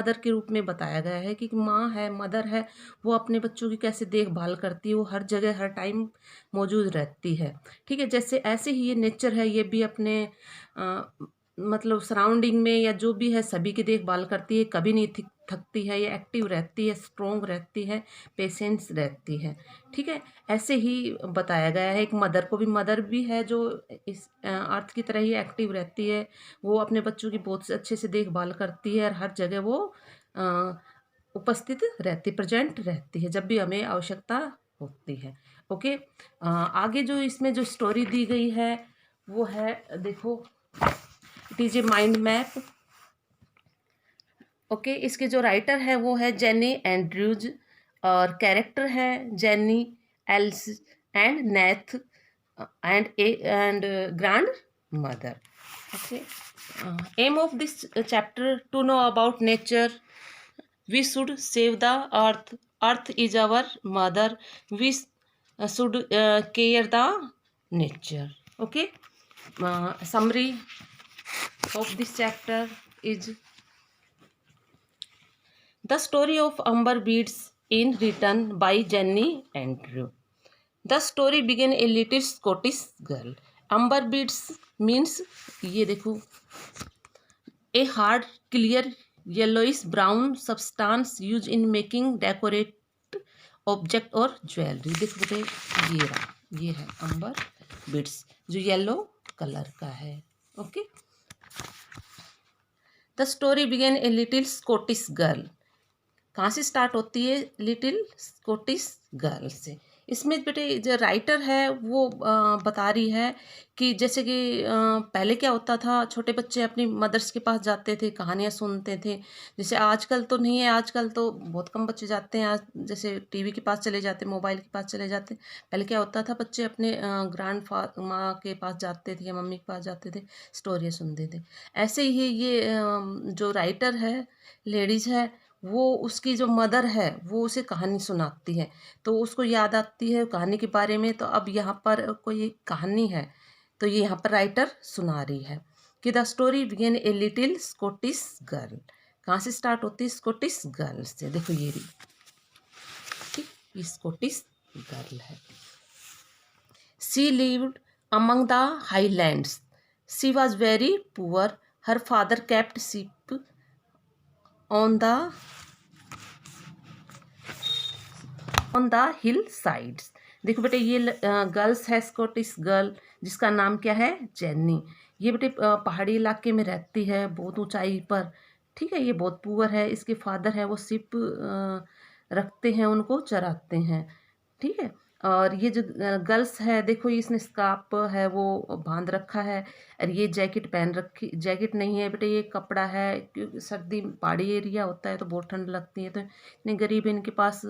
Mother के रूप में बताया गया है कि माँ है, मदर है, वो अपने बच्चों की कैसे देखभाल करती है, वो हर जगह हर टाइम मौजूद रहती है। ठीक है, जैसे ऐसे ही ये नेचर है, ये भी अपने मतलब सराउंडिंग में या जो भी है सभी की देखभाल करती है, कभी नहीं थकती है, ये एक्टिव रहती है, स्ट्रोंग रहती है, पेशेंस रहती है। ठीक है, ऐसे ही बताया गया है। एक मदर को भी, मदर भी है जो इस अर्थ की तरह ही एक्टिव रहती है, वो अपने बच्चों की बहुत अच्छे से देखभाल करती है और हर जगह वो अ, उपस्थित रहती, प्रेजेंट रहती है जब भी हमें आवश्यकता होती है। ओके, आगे जो इसमें जो स्टोरी दी गई है वो है, देखो, it is a mind map. Okay, इसके जो राइटर है वो है जेनी एंड्रयूज और कैरेक्टर है Jenny, Else and Nath and grandmother. Okay, aim of this chapter to know about nature. We should save the earth. Earth is our mother. We should care the nature. Okay, summary of this chapter is the story of amber beads in written by Jenny Andrew. The story began a little Scottish girl. Amber beads means, ये देखो, a hard, clear, yellowish brown substance used in making decorate object और jewellery. देखो बेटे, ये रहा, ये है amber beads जो येलो कलर का है। Okay, the story began a little Scottish girl. कहाँ से स्टार्ट होती है? लिटिल स्कॉटिश गर्ल से। इसमें बेटे जो राइटर है वो बता रही है कि जैसे कि पहले क्या होता था, छोटे बच्चे अपनी मदर्स के पास जाते थे, कहानियाँ सुनते थे। जैसे आजकल तो नहीं है, आजकल तो बहुत कम बच्चे जाते हैं, आज जैसे टीवी के पास चले जाते, मोबाइल के पास चले जाते। पहले क्या होता था, बच्चे अपने ग्रैंड माँ के पास जाते थे या मम्मी के पास जाते थे, स्टोरियाँ सुनते थे। ऐसे ही ये जो राइटर है, लेडीज़ है, वो उसकी जो मदर है वो उसे कहानी सुनाती है, तो उसको याद आती है कहानी के बारे में। तो अब यहाँ पर कोई एक कहानी है, तो ये यहाँ पर राइटर सुना रही है कि the story began a little Scottish girl. कहाँ से स्टार्ट होती है? स्कॉटिश गर्ल से। देखो ये रही, ठीक, ये स्कॉटिश गर्ल है। She lived among the highlands. She was very poor. Her father kept sheep on the hill sides. देखो बेटे, ये गर्ल्स है, स्कॉटिश गर्ल, जिसका नाम क्या है? जेनी। ये बेटे पहाड़ी इलाके में रहती है, बहुत ऊंचाई पर। ठीक है, ये बहुत पुअर है। इसके फादर है वो सिप रखते हैं, उनको चराते हैं। ठीक है, और ये जो गर्ल्स है, देखो इसने स्कार्फ है वो बांध रखा है, और ये जैकेट पहन रखी, जैकेट नहीं है बेटे, ये कपड़ा है, क्योंकि सर्दी पहाड़ी एरिया होता है तो बहुत ठंड लगती है, तो इतने गरीब है, इनके पास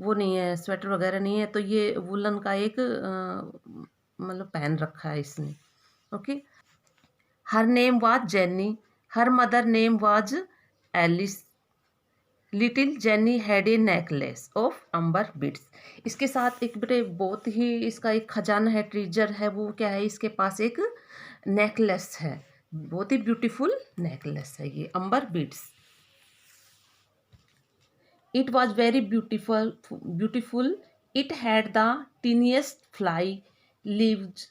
वो नहीं है, स्वेटर वगैरह नहीं है, तो ये वुलन का एक मतलब पहन रखा है इसने। Okay, her name was Jenny, her mother name was Alice. Little Jenny had a necklace of amber beads. इसके साथ एक बेटे बहुत ही इसका एक खजाना है, ट्रीजर है, वो क्या है? इसके पास एक नेकलेस है, बहुत ही ब्यूटीफुल नेकलेस है ये अंबर beads. It was very beautiful, beautiful. It had the tiniest fly, leaves,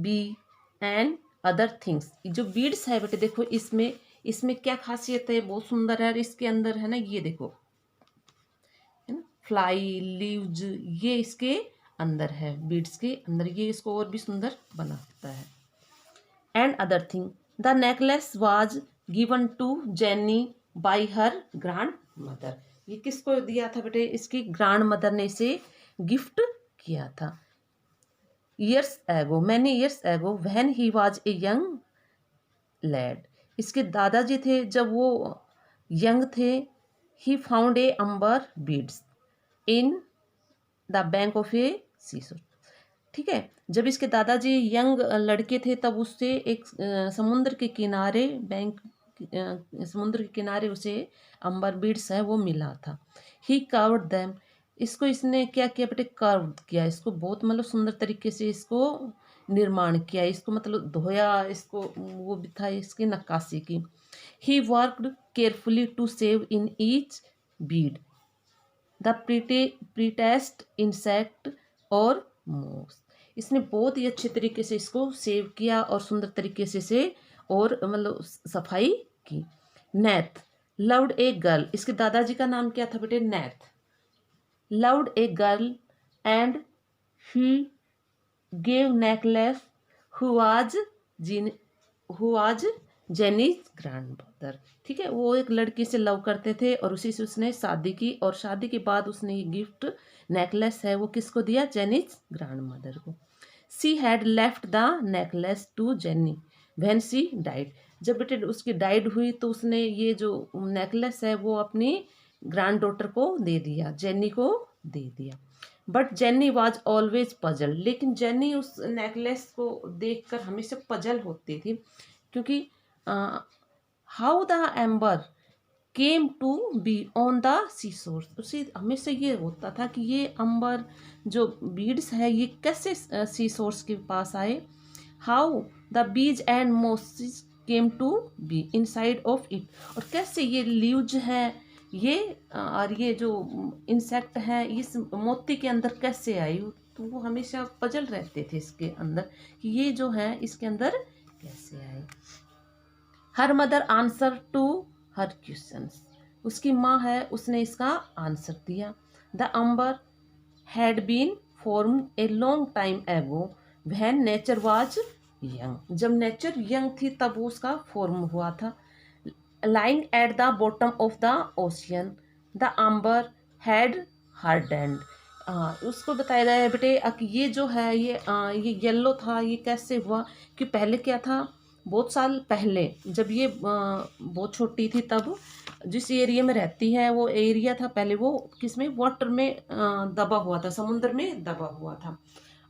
bee and other things. जो बीड्स है बेटे, देखो इसमें इसमें क्या खासियत है? बहुत सुंदर है। और इसके अंदर है ना, ये देखो, है ना, फ्लाई, लीव्स, ये इसके अंदर है, बीड्स के अंदर, ये इसको और भी सुंदर बनाता है। And other thing, the necklace was given to Jenny by her grand mother. ये किसको दिया था बेटे? इसकी ग्रैंड मदर ने इसे गिफ्ट किया था। Years ago, many years ago, when he was a young lad. इसके दादाजी थे जब वो यंग थे। He found a amber beads in the bank of a seashore. ठीक है, जब इसके दादाजी यंग लड़के थे तब उससे एक समुद्र के किनारे, समुद्र के किनारे उसे अंबर बीड्स है वो मिला था। ही कर्व्ड देम, इसको इसने क्या किया बेटे? कर्व किया इसको, बहुत मतलब सुंदर तरीके से इसको निर्माण किया, इसको मतलब धोया, इसको वो भी था, इसकी नक्काशी की। He worked carefully to save in each bead the prettiest insect or mouse. इसने बहुत ही अच्छे तरीके से इसको सेव किया और सुंदर तरीके से और मतलब सफाई की। नैथ लव्ड ए गर्ल, इसके दादाजी का नाम क्या था बेटे? Nath. Loved a girl and he gave necklace who was Jenny's grandmother. ठीक है, वो एक लड़की से लव करते थे और उसी से उसने शादी की और शादी के बाद उसने ये गिफ्ट नेकलेस है वो किसको दिया? जेनीज ग्रैंडमदर को। She had left the necklace to Jenny when she died, जब बेटे उसकी डाइड हुई तो उसने ये जो नेकलेस है वो अपनी ग्रैंड डॉटर को दे दिया, जेनी को दे दिया। But Jenny was always puzzle, लेकिन जेनी उस नेकलेस को देखकर हमेशा पजल होती थी, क्योंकि how the amber came to be on the sea source, उसे हमेशा ये होता था कि ये अंबर जो बीड्स है ये कैसे सी सोर्स के पास आए। How the bees and mosses came to be inside of it, और कैसे ये लीव्स हैं ये और ये जो इंसेक्ट है इस मोती के अंदर कैसे आई, तो वो हमेशा पजल रहते थे इसके अंदर कि ये जो है इसके अंदर कैसे आए। Her mother answer to her questions, उसकी माँ है उसने इसका आंसर दिया। The amber had been form a long time ago when nature was young, जब नेचर यंग थी तब वो उसका फॉर्म हुआ था। Lying at the bottom of the ocean the amber had hardened, उसको बताया गया है बेटे कि ये जो है ये येलो था, ये कैसे हुआ कि पहले क्या था, बहुत साल पहले जब ये बहुत छोटी थी तब जिस एरिया में रहती है वो एरिया था पहले वो किसमें, वाटर में दबा हुआ था, समुद्र में दबा हुआ था।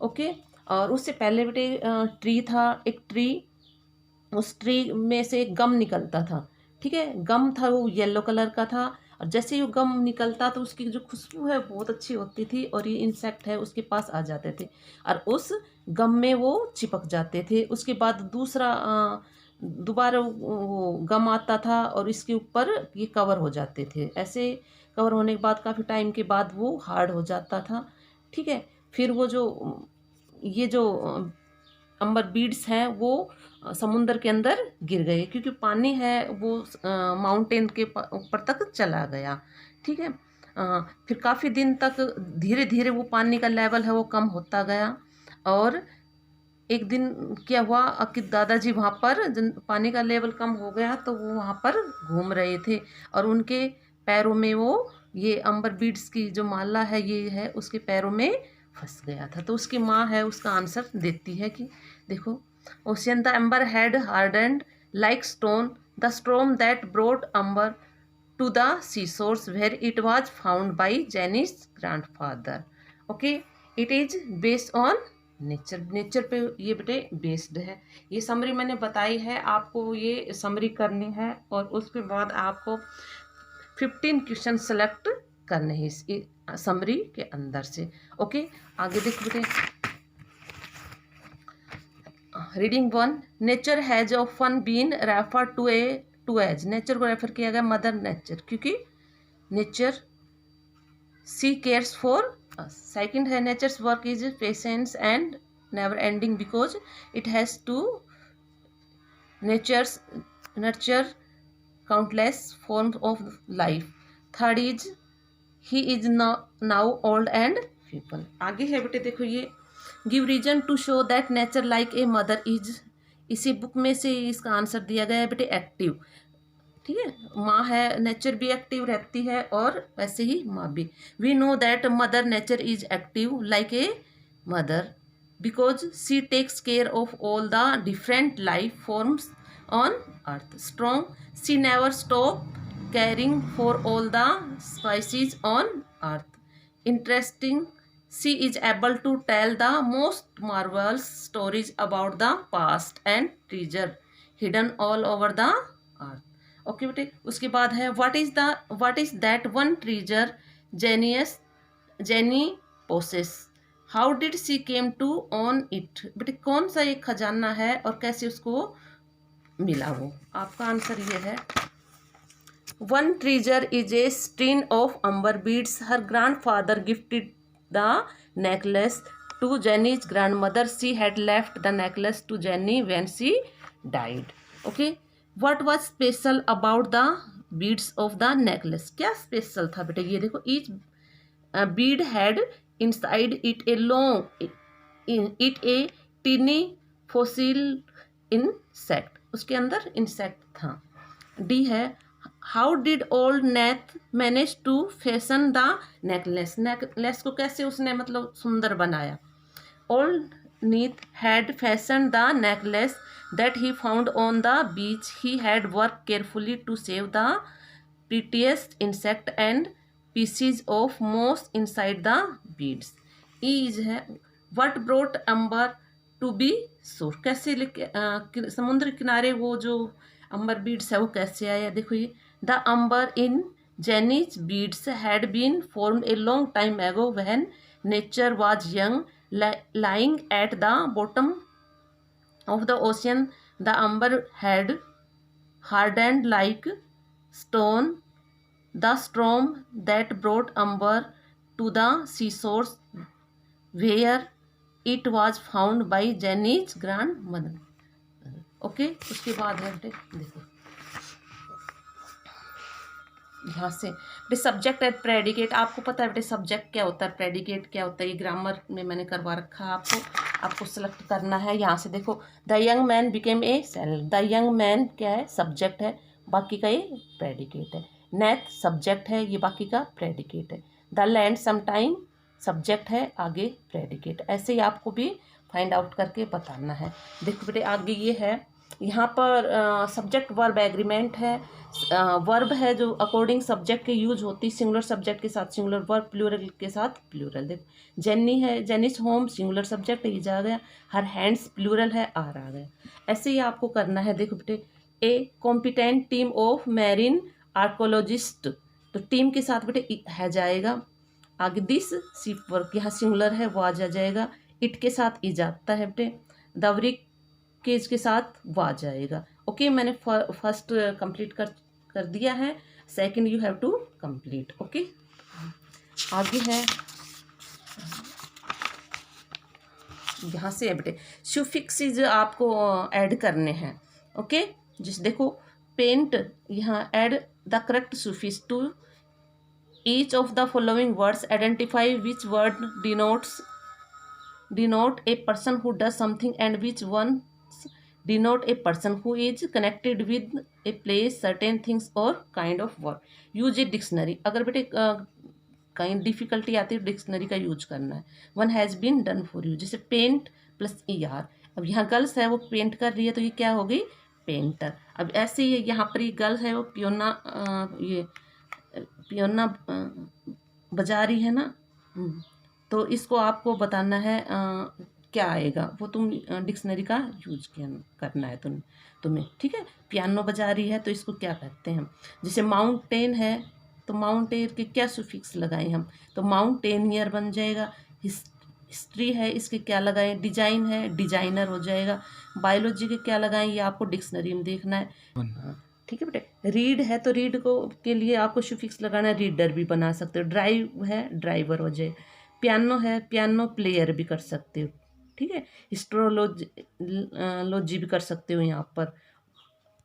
ओके, और उससे पहले बेटे ट्री था, एक ट्री, उस ट्री में से गम निकलता था। ठीक है, गम था वो येलो कलर का था, और जैसे ही वो गम निकलता तो उसकी जो खुशबू है बहुत अच्छी होती थी और ये इंसेक्ट है उसके पास आ जाते थे और उस गम में वो चिपक जाते थे। उसके बाद दूसरा दोबारा वो गम आता था और इसके ऊपर ये कवर हो जाते थे। ऐसे कवर होने के बाद काफ़ी टाइम के बाद वो हार्ड हो जाता था। ठीक है, फिर वो जो ये जो अंबर बीड्स हैं वो समुंदर के अंदर गिर गए क्योंकि पानी है वो माउंटेन के ऊपर तक चला गया। ठीक है, फिर काफ़ी दिन तक धीरे धीरे वो पानी का लेवल है वो कम होता गया और एक दिन क्या हुआ कि दादाजी वहाँ पर जब पानी का लेवल कम हो गया तो वो वहाँ पर घूम रहे थे और उनके पैरों में वो ये अंबर बीड्स की जो माला है ये है उसके पैरों में फंस गया था। तो उसकी माँ है उसका आंसर देती है कि देखो, ocean the amber had hardened like stone the storm that brought amber to the sea shore where it was found by Jenny's grandfather. Okay, it is based on nature, nature पे ये बेटे based है। ये summary मैंने बताई है, आपको ये समरी करनी है और उसके बाद आपको 15 क्वेश्चन सेलेक्ट करने हैं इस समरी के अंदर से। ओके, आगे देखो बेटे, reading 1, nature has often been refer to as, nature को रेफर किया गया मदर नेचर क्योंकि nature she cares for us. Second है nature's work is patience and never ending because it has to nurture countless forms of life. Third is he is now old and feeble. आगे है बेटे देखो ये give reason to show that nature like a mother is, इसी book में से इसका answer दिया गया है बेटे एक्टिव। ठीक है, माँ है नेचर भी एक्टिव रहती है और वैसे ही माँ भी। We know that mother nature is active like a mother because she takes care of all the different life forms on earth. Strong she never stop caring for all the species on earth. Interesting, she is able to tell the most marvelous stories about the past and treasure hidden all over the earth. Okay बेटे, उसके बाद है what is that one treasure Jenny possess, how did she came to on it. बेटे कौन सा एक खजाना है और कैसे उसको मिला वो। आपका आंसर ये है। One treasure is a string of amber beads. Her grandfather gifted the necklace to Jenny's grandmother. She had left the necklace to Jenny when she died. Okay, what was special about the beads of the necklace? क्या special था बेटा? ये देखो, each bead had inside it a long it a teeny fossil insect। उसके अंदर insect था। D है, how did old Neth manage to fashion the necklace? Necklace को कैसे उसने मतलब सुंदर बनाया? Old Neath had fashion the necklace that he found on the beach. He had worked carefully to save the prettiest insect and pieces of moss inside the beads. Is है, what brought Amber to be sore? कैसे समुद्र किनारे वो जो अंबर beads है वो कैसे आया? देखो ये, the amber in Jenny's beads had been formed a long time ago when nature was young lying at the bottom of the ocean. The amber had hardened like stone. The storm that brought amber to the seashore where it was found by Jenny's grandmother. Okay, उसके बाद है बेटे, देखो यहाँ से बेटे subject and predicate. आपको पता है बेटे सब्जेक्ट क्या होता है, प्रेडिकेट क्या होता है? ये ग्रामर में मैंने करवा रखा है आपको सेलेक्ट करना है। यहाँ से देखो, the young man became a seller. The young man क्या है? सब्जेक्ट है, बाकी का ये प्रेडिकेट है। नेथ सब्जेक्ट है, ये बाकी का प्रेडिकेट है। द लैंड समटाइम सब्जेक्ट है, आगे प्रेडिकेट। ऐसे ही आपको भी फाइंड आउट करके बताना है। देखो बेटे आगे ये है, यहाँ पर सब्जेक्ट वर्ब एग्रीमेंट है। वर्ब है जो अकॉर्डिंग सब्जेक्ट के यूज होती, सिंगुलर सब्जेक्ट के साथ सिंगुलर, वर्ब प्लूरल के साथ प्लूरल। देखो जेनी है, जेनिस होम सिंगुलर सब्जेक्ट है, ये जा गया। हर हैंड्स प्लूरल है, आर आ गया। ऐसे ही आपको करना है। देखो बेटे, a competent team of marine archaeologist, तो टीम के साथ बेटे है जाएगा। आगे दिस शिप वर्क, यहाँ सिंगुलर है, वो आ जाएगा। इट के साथ ई जाता है बेटे। दवरिक केज के साथ वो आ जाएगा। ओके, मैंने फर्स्ट कंप्लीट कर दिया है, second you have to complete. Okay, आगे है यहाँ से है बेटे सुफिक्सेस आपको ऐड करने हैं। ओके, जिस देखो पेंट, यहाँ add the correct suffix to each of the following words. Identify which word denote a person who does something and which ones denote a person who is connected with a place, certain things or kind of work. use a dictionary। अगर बेटे कहीं difficulty आती है dictionary का use करना है। One has been done for you, जैसे paint plus E R. अब यहाँ गर्ल्स है वो पेंट कर रही है, तो ये क्या हो गई? पेंटर। अब ऐसे ही यहाँ पर ये गर्ल्स है वो पियोना बजा रही है ना, तो इसको आपको बताना है क्या आएगा, वो तुम डिक्शनरी का यूज करना है तुम्हें। ठीक है, पियानो बजा रही है तो इसको क्या कहते हैं हम? जैसे माउंटेन है तो माउंटेन के क्या सुफिक्स लगाएं हम? तो माउंटेनियर बन जाएगा। हिस्ट्री है, इसके क्या लगाएं? डिजाइन है, डिजाइनर हो जाएगा। बायोलॉजी के क्या लगाएं? ये आपको डिक्शनरी में देखना है। ठीक है बेटे, रीड है तो रीड को के लिए आपको सुफिक्स लगाना है, रीडर भी बना सकते हो। ड्राइव है, ड्राइवर हो जाए। पियानो है, पियानो प्लेयर भी कर सकते हो। ठीक है, एस्ट्रोलॉजी भी कर सकते हो यहाँ पर।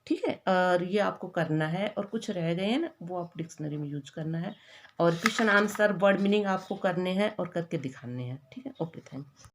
ठीक है, और ये आपको करना है, और कुछ रह गए हैं ना वो आप डिक्शनरी में यूज करना है, और क्वेश्चन आंसर वर्ड मीनिंग आपको करने हैं और करके दिखाने हैं। ठीक है, ओके, थैंक यू।